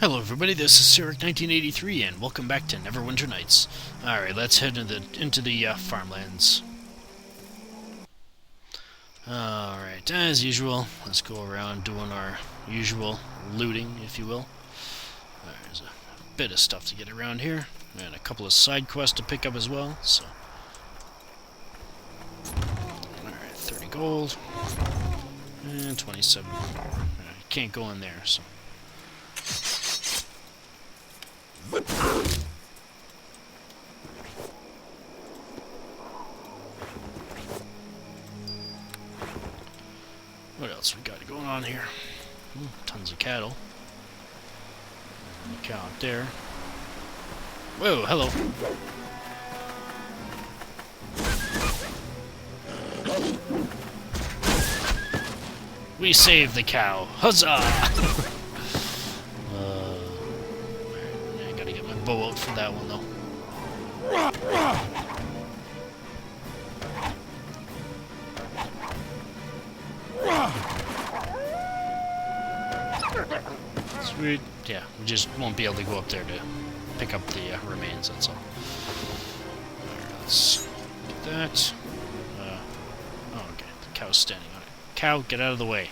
Hello everybody, this is Erik 1983 and welcome back to Neverwinter Nights. Alright, let's head into the farmlands. Alright, as usual, let's go around doing our usual looting, if you will. There's a bit of stuff to get around here, and a couple of side quests to pick up as well, so... Alright, 30 gold, and 27. Can't go in there, so... What else we got going on here? Tons of cattle. And a cow up there. Whoa, hello. We saved the cow. Huzzah! I gotta get my bow out for that one though. Sweet. Yeah, we just won't be able to go up there to pick up the remains, that's all. Alright, let's get that. Oh, okay. The cow's standing on it. Cow, get out of the way.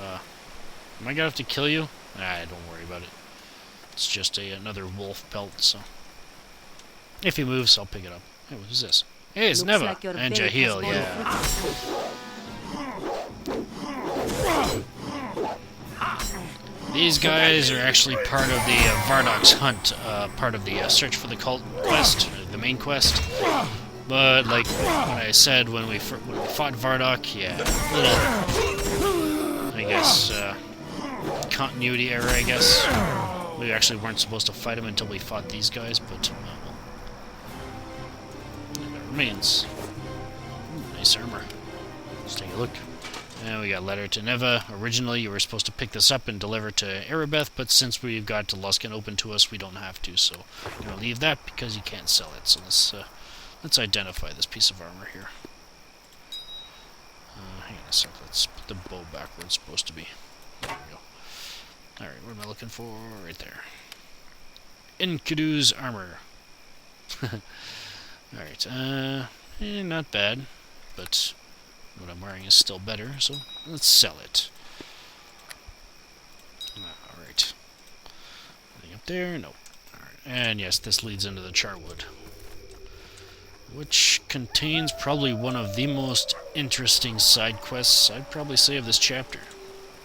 Am I gonna have to kill you? Don't worry about it. It's just another wolf pelt, so... If he moves, I'll pick it up. Hey, what is this? Hey, it's Neva! Like and Jahil, yeah. These guys are actually part of the Vardok's hunt, part of the search for the cult quest, the main quest. But, like what I said when we fought Vardok, yeah, little, I guess, continuity error, I guess. We actually weren't supposed to fight him until we fought these guys, but, well. That remains. Ooh, nice armor. Let's take a look. And we got a letter to Neva. Originally, you were supposed to pick this up and deliver to Erebeth, but since we've got Luskan open to us, we don't have to, so we're going to leave that because you can't sell it. So let's identify this piece of armor here. Hang on a sec, let's put the bow back where it's supposed to be. There we go. Alright, what am I looking for? Right there. Enkidu's armor. Alright, not bad, but what I'm wearing is still better, so let's sell it. Alright. Anything up there? Nope. Alright, and yes, this leads into the Charwood, which contains probably one of the most interesting side quests, I'd probably say, of this chapter,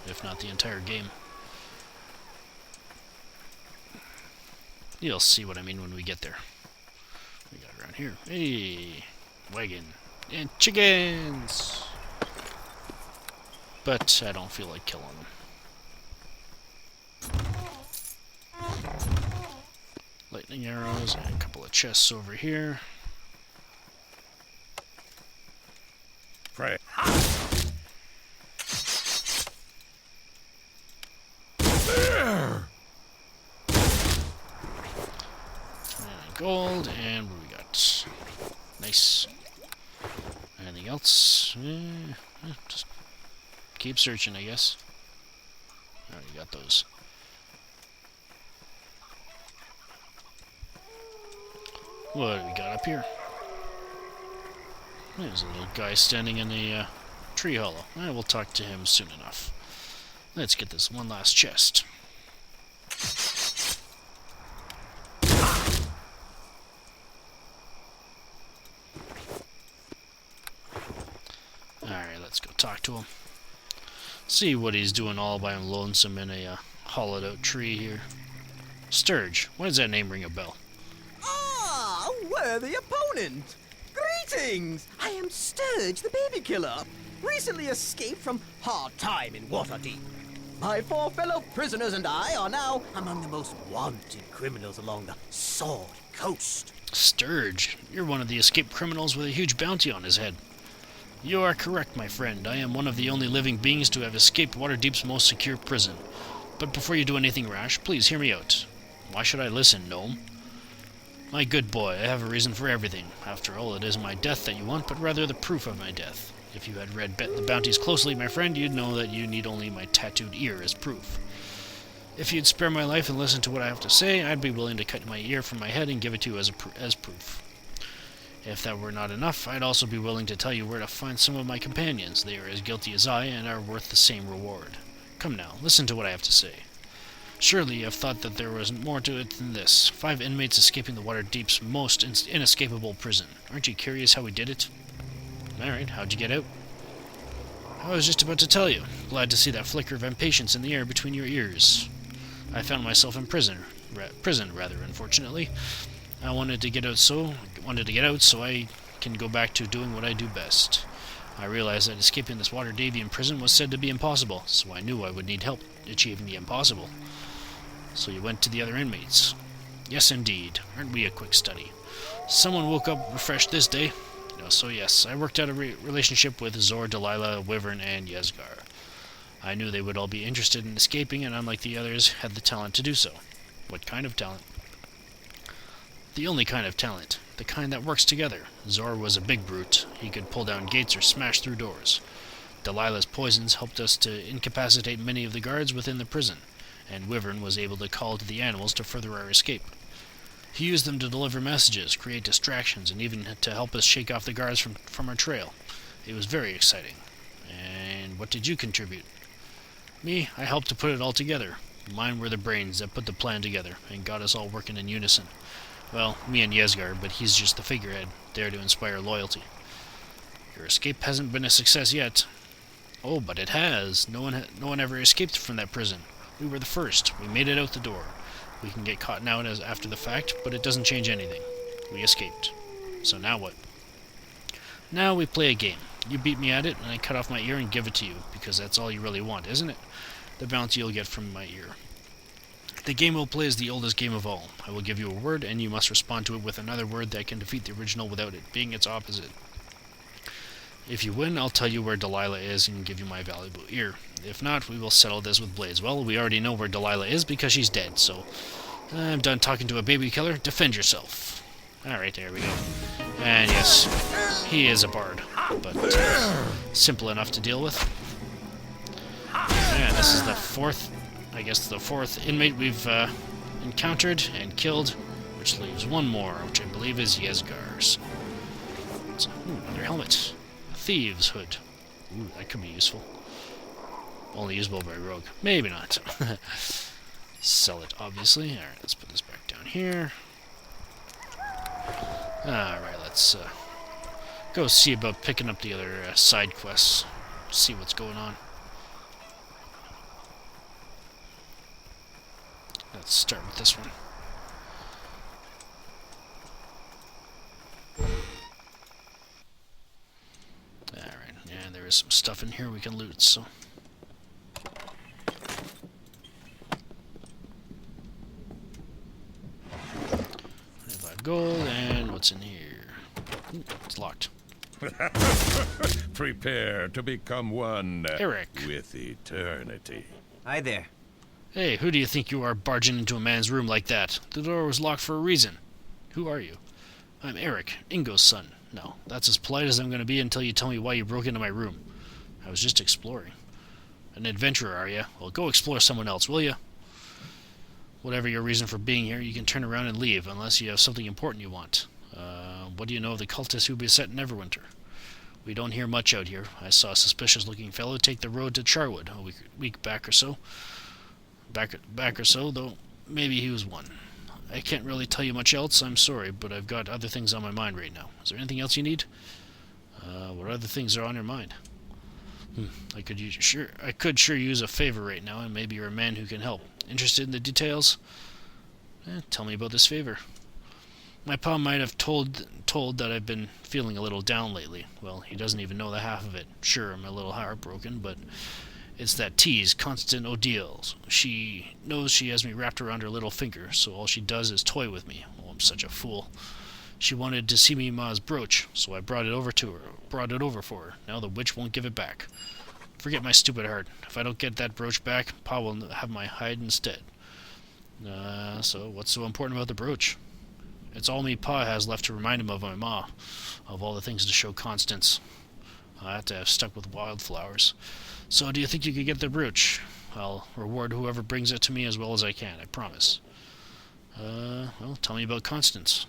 if not the entire game. You'll see what I mean when we get there. We got around here. Hey, wagon. And chickens! But I don't feel like killing them. Lightning arrows and a couple of chests over here. Right. Gold, and what do we got? Nice. Anything else? Just keep searching, I guess. Already got those. What do we got up here? There's a little guy standing in the tree hollow. We'll talk to him soon enough. Let's get this one last chest. Alright, let's go talk to him. See what he's doing all by him lonesome in a hollowed out tree here. Sturge. Why does that name ring a bell? Ah, worthy opponent! Greetings! I am Sturge, the baby killer. Recently escaped from hard time in Waterdeep. My 4 fellow prisoners and I are now among the most wanted criminals along the Sword Coast. Sturge, you're one of the escaped criminals with a huge bounty on his head. You are correct, my friend. I am one of the only living beings to have escaped Waterdeep's most secure prison. But before you do anything rash, please hear me out. Why should I listen, gnome? My good boy, I have a reason for everything. After all, it isn't my death that you want, but rather the proof of my death. If you had read the bounties closely, my friend, you'd know that you need only my tattooed ear as proof. If you'd spare my life and listen to what I have to say, I'd be willing to cut my ear from my head and give it to you as proof. If that were not enough, I'd also be willing to tell you where to find some of my companions. They are as guilty as I, and are worth the same reward. Come now, listen to what I have to say. Surely you have thought that there was more to it than this. 5 inmates escaping the Waterdeep's most inescapable prison. Aren't you curious how we did it? Alright, how'd you get out? I was just about to tell you. Glad to see that flicker of impatience in the air between your ears. I found myself in prison, unfortunately. I wanted to get out so I can go back to doing what I do best. I realized that escaping this Waterdeepian prison was said to be impossible, so I knew I would need help achieving the impossible. So you went to the other inmates. Yes, indeed. Aren't we a quick study? Someone woke up refreshed this day. So yes, I worked out a relationship with Zor, Delilah, Wyvern, and Imaskar. I knew they would all be interested in escaping, and unlike the others, had the talent to do so. What kind of talent? The only kind of talent. The kind that works together. Zor was a big brute. He could pull down gates or smash through doors. Delilah's poisons helped us to incapacitate many of the guards within the prison, and Wyvern was able to call to the animals to further our escape. He used them to deliver messages, create distractions, and even to help us shake off the guards from our trail. It was very exciting. And what did you contribute? Me, I helped to put it all together. Mine were the brains that put the plan together, and got us all working in unison. Well, me and Imaskar, but he's just the figurehead, there to inspire loyalty. Your escape hasn't been a success yet. Oh, but it has. No one ever escaped from that prison. We were the first. We made it out the door. We can get caught now after the fact, but it doesn't change anything. We escaped. So now what? Now we play a game. You beat me at it, and I cut off my ear and give it to you, because that's all you really want, isn't it? The bounty you'll get from my ear. The game we'll play is the oldest game of all. I will give you a word, and you must respond to it with another word that can defeat the original without it being its opposite. If you win, I'll tell you where Delilah is and give you my valuable ear. If not, we will settle this with blades. Well, we already know where Delilah is because she's dead, so I'm done talking to a baby killer. Defend yourself. Alright, there we go. And yes, he is a bard, but simple enough to deal with. And this is the fourth inmate we've encountered and killed, which leaves one more, which I believe is Imaskar's. So, another helmet. Thieves' hood. Ooh, that could be useful. Only usable by rogue. Maybe not. Sell it, obviously. Alright, let's put this back down here. Alright, let's go see about picking up the other side quests. See what's going on. Let's start with this one. Alright, yeah, there is some stuff in here we can loot, so... 25 gold, and what's in here? Ooh, it's locked. Prepare to become one Erik. with eternity. Hi there. Hey, who do you think you are barging into a man's room like that? The door was locked for a reason. Who are you? I'm Erik, Ingo's son. No, that's as polite as I'm going to be until you tell me why you broke into my room. I was just exploring. An adventurer, are you? Well, go explore someone else, will you? Whatever your reason for being here, you can turn around and leave, unless you have something important you want. What do you know of the cultists who beset Neverwinter? We don't hear much out here. I saw a suspicious-looking fellow take the road to Charwood a week back or so. Back or so, though maybe he was one. I can't really tell you much else, I'm sorry, but I've got other things on my mind right now. Is there anything else you need? What other things are on your mind? I could sure use a favor right now, and maybe you're a man who can help. Interested in the details? Tell me about this favor. My pa might have told that I've been feeling a little down lately. Well, he doesn't even know the half of it. Sure, I'm a little heartbroken, but it's that tease, Constant Odile. She knows she has me wrapped around her little finger, so all she does is toy with me. Oh, I'm such a fool. She wanted to see me ma's brooch, so I brought it over for her. Now the witch won't give it back. Forget my stupid heart. If I don't get that brooch back, Pa will have my hide instead. So what's so important about the brooch? It's all me Pa has left to remind him of my ma, of all the things to show Constance. I have to have stuck with wildflowers. So do you think you could get the brooch? I'll reward whoever brings it to me as well as I can, I promise. Well, tell me about Constance.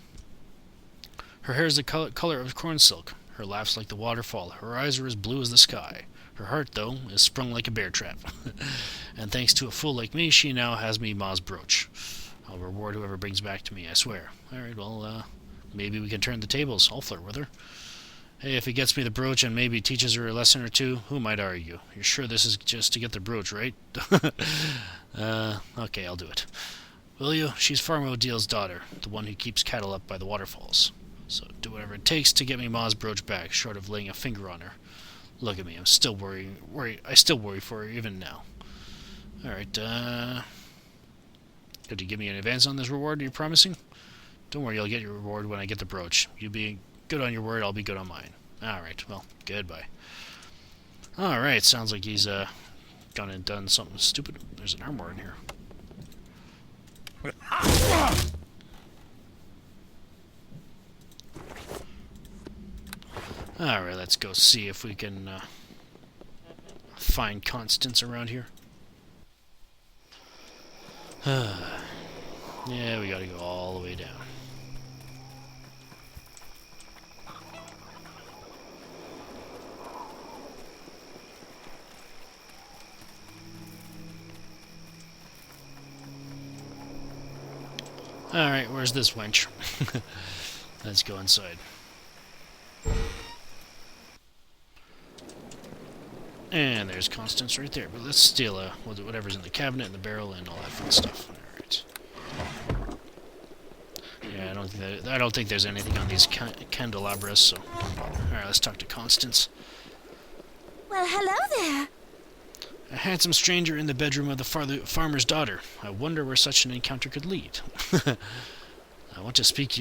Her hair is the color of corn silk. Her laugh's like the waterfall. Her eyes are as blue as the sky. Her heart, though, is sprung like a bear trap. And thanks to a fool like me, she now has me Ma's brooch. I'll reward whoever brings back to me, I swear. Alright, well, maybe we can turn the tables. I'll flirt with her. Hey, if he gets me the brooch and maybe teaches her a lesson or two, who might argue? You're sure this is just to get the brooch, right? Okay, I'll do it. Will you? She's Farmer O'Deal's daughter, the one who keeps cattle up by the waterfalls. So do whatever it takes to get me Ma's brooch back, short of laying a finger on her. Look at me, I'm still worried. I still worry for her even now. Alright, could you give me an advance on this reward you're promising? Don't worry, you'll get your reward when I get the brooch. You be good on your word, I'll be good on mine. Alright, well, goodbye. Alright, sounds like he's gone and done something stupid. There's an armor in here. Alright, let's go see if we can find Constance around here. Yeah, we gotta go all the way down. Alright, where's this wench? Let's go inside. And there's Constance right there. But let's steal whatever's in the cabinet and the barrel and all that fun stuff. Alright. Yeah, I don't think there's anything on these candelabras, so... Alright, let's talk to Constance. Well, hello there. A handsome stranger in the bedroom of the farmer's daughter. I wonder where such an encounter could lead. I want to speak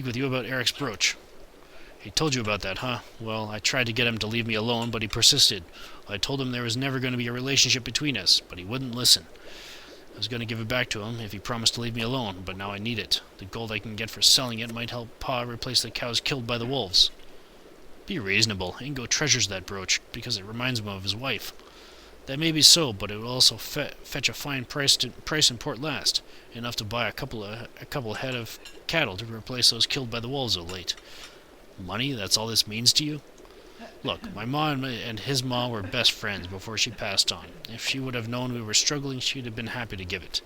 with you about Erik's brooch. He told you about that, huh? Well, I tried to get him to leave me alone, but he persisted. I told him there was never going to be a relationship between us, but he wouldn't listen. I was going to give it back to him if he promised to leave me alone, but now I need it. The gold I can get for selling it might help Pa replace the cows killed by the wolves. Be reasonable. Ingo treasures that brooch because it reminds him of his wife. That may be so, but it will also fetch a fine price in Port Last, enough to buy a couple head of cattle to replace those killed by the wolves of late. Money? That's all this means to you? Look, my ma and his ma were best friends before she passed on. If she would have known we were struggling, she'd have been happy to give it.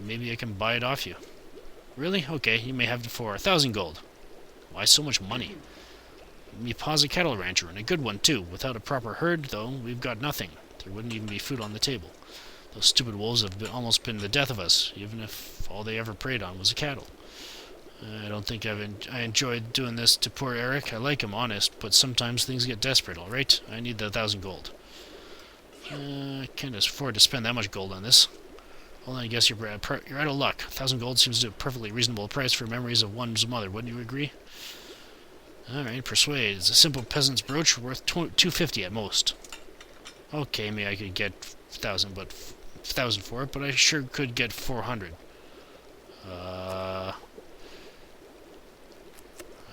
Maybe I can buy it off you. Really? Okay, you may have it for 1,000 gold. Why so much money? Me pa's a cattle rancher, and a good one, too. Without a proper herd, though, we've got nothing. There wouldn't even be food on the table. Those stupid wolves have almost been the death of us, even if all they ever preyed on was the cattle. I don't think I enjoyed doing this to poor Erik. I like him, honest, but sometimes things get desperate, alright? I need the 1,000 gold. I can't afford to spend that much gold on this. Well, I guess you're out of luck. 1,000 gold seems to be a perfectly reasonable price for memories of one's mother, wouldn't you agree? Alright, persuade. It's a simple peasant's brooch worth 250 at most. Okay, maybe I could get 1,000 for it, but I sure could get 400. I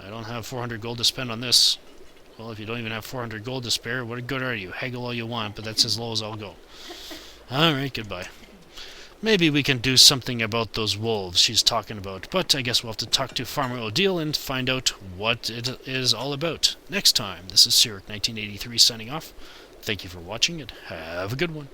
don't have 400 gold to spend on this. Well, if you don't even have 400 gold to spare, what good are you? Haggle all you want, but that's as low as I'll go. Alright, goodbye. Maybe we can do something about those wolves she's talking about, but I guess we'll have to talk to Farmer O'Deal and find out what it is all about. Next time, this is Erik 1983 signing off. Thank you for watching and have a good one.